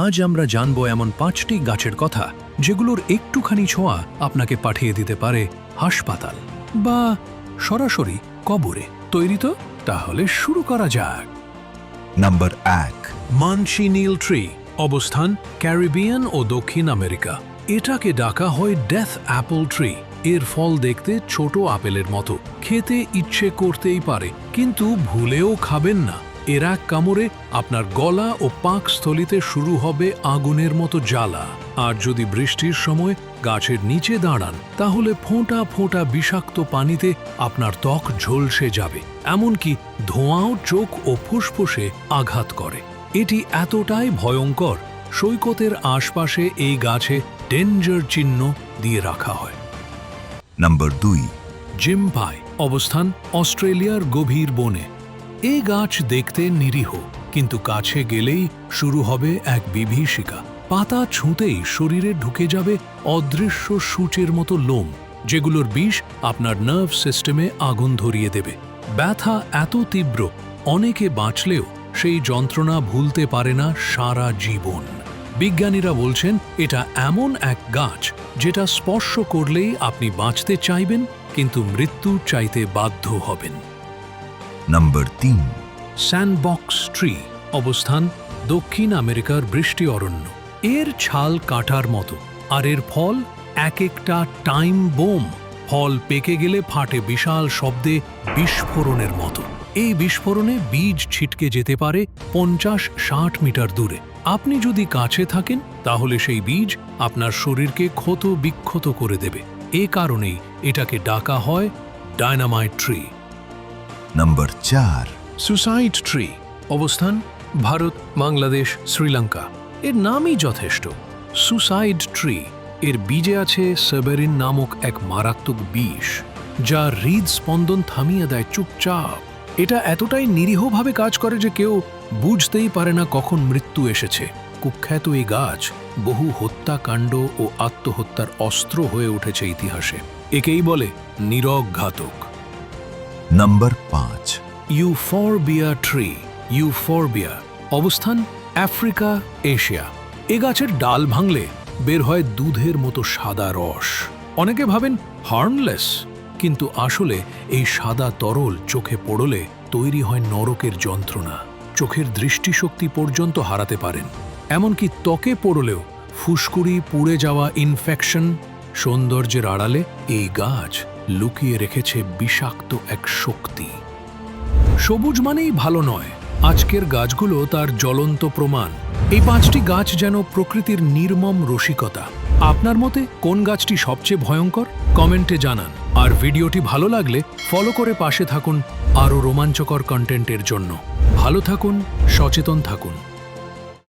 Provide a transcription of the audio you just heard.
আজ আমরা জানব এমন 5টি গাছের কথা যেগুলোর একটুখানি ছোঁয়া আপনাকে পাঠিয়ে দিতে পারে হাসপাতাল বা সরাসরি কবরে। তৈরি তো? তাহলে শুরু করা যাক। নাম্বার 1। মানসি নীল ট্রি, অবস্থান ক্যারিবিয়ান ও দক্ষিণ আমেরিকা। এটাকে ডাকা হয় ডেথ অ্যাপল ট্রি। এর ফল দেখতে ছোট আপেলের মতো, খেতে ইচ্ছে করতেই পারে, কিন্তু ভুলেও খাবেন না। এর এক কামড়ে আপনার গলা ও পাকস্থলিতে শুরু হবে আগুনের মতো জ্বালা। আর যদি বৃষ্টির সময় গাছের নিচে দাঁড়ান, তাহলে ফোঁটা ফোঁটা বিষাক্ত পানিতে আপনার ত্বক ঝলসে যাবে, এমনকি ধোঁয়াও চোখ ও ফুসফুসে আঘাত করে। এটি এতটাই ভয়ঙ্কর, সৈকতের আশপাশে এই গাছে ডেঞ্জার চিহ্ন দিয়ে রাখা হয়। নাম্বার 2। জিম্পাই, অবস্থান অস্ট্রেলিয়ার গভীর বনে। এই গাছ দেখতে নিরীহ, কিন্তু কাছে গেলেই শুরু হবে এক বিভীষিকা। পাতা ছুঁতেই শরীরে ঢুকে যাবে অদৃশ্য সূচের মতো লোম, যেগুলোর বিষ আপনার নার্ভ সিস্টেমে আগুন ধরিয়ে দেবে। ব্যথা এত তীব্র, অনেকে বাঁচলেও সেই যন্ত্রণা ভুলতে পারে না সারা জীবন। বিজ্ঞানীরা বলছেন এটা এমন এক গাছ যেটা স্পর্শ করলেই আপনি বাঁচতে চাইবেন, কিন্তু মৃত্যু চাইতে বাধ্য হবেন। নাম্বার 3। স্যান্ডবক্স ট্রি, অবস্থান দক্ষিণ আমেরিকার বৃষ্টি অরণ্য। এর ছাল কাটার মতো, আর এর ফল এক একটা টাইম বোম। ফল পেকে গেলে ফাটে বিশাল শব্দে, বিস্ফোরণের মতো। এই বিস্ফোরণে বীজ ছিটকে যেতে পারে 50-60 মিটার দূরে। আপনি যদি কাছে থাকেন, তাহলে সেই বীজ আপনার শরীরকে ক্ষত বিক্ষত করে দেবে। এ কারণেই এটাকে ডাকা হয় dynamite tree. Number 4। Suicide tree, অবস্থান ভারত, বাংলাদেশ, শ্রীলঙ্কা। এর নামই যথেষ্ট, সুসাইড ট্রি। এর বীজে আছে সাবেরিন নামক এক মারাত্মক বিষ, যা হৃদস্পন্দন থামিয়ে দেয় চুপচাপ। এটা এতটাই নিরীহভাবে কাজ করে যে কেউ বুঝতেই পারে না কখন মৃত্যু এসেছে। কুখ্যাত এই গাছ বহু হত্যাকাণ্ড ও আত্মহত্যার অস্ত্র হয়ে উঠেছে ইতিহাসে। একেই বলে নীরব ঘাতক। নাম্বার 5। ইউফরবিয়া ট্রি, ইউফরবিয়া, অবস্থান আফ্রিকা, এশিয়া। এ গাছের ডাল ভাঙলে বের হয় দুধের মতো সাদা রস। অনেকে ভাবেন হার্মলেস, কিন্তু আসলে এই সাদা তরল চোখে পড়লে তৈরি হয় নরকের যন্ত্রণা। চোখের দৃষ্টিশক্তি পর্যন্ত হারাতে পারেন, এমনকি ত্বকে পড়লেও ফুসকুড়ি, পুড়ে যাওয়া, ইনফেকশন। সৌন্দর্যের আড়ালে এই গাছ লুকিয়ে রেখেছে বিষাক্ত এক শক্তি। সবুজ মানেই ভালো নয়, আজকের গাছগুলো তার জ্বলন্ত প্রমাণ। এই 5টি গাছ যেন প্রকৃতির নির্মম রসিকতা। আপনার মতে কোন গাছটি সবচেয়ে ভয়ঙ্কর? কমেন্টে জানান। আর ভিডিওটি ভালো লাগলে ফলো করে পাশে থাকুন আরও রোমাঞ্চকর কন্টেন্টের জন্য। ভালো থাকুন, সচেতন থাকুন।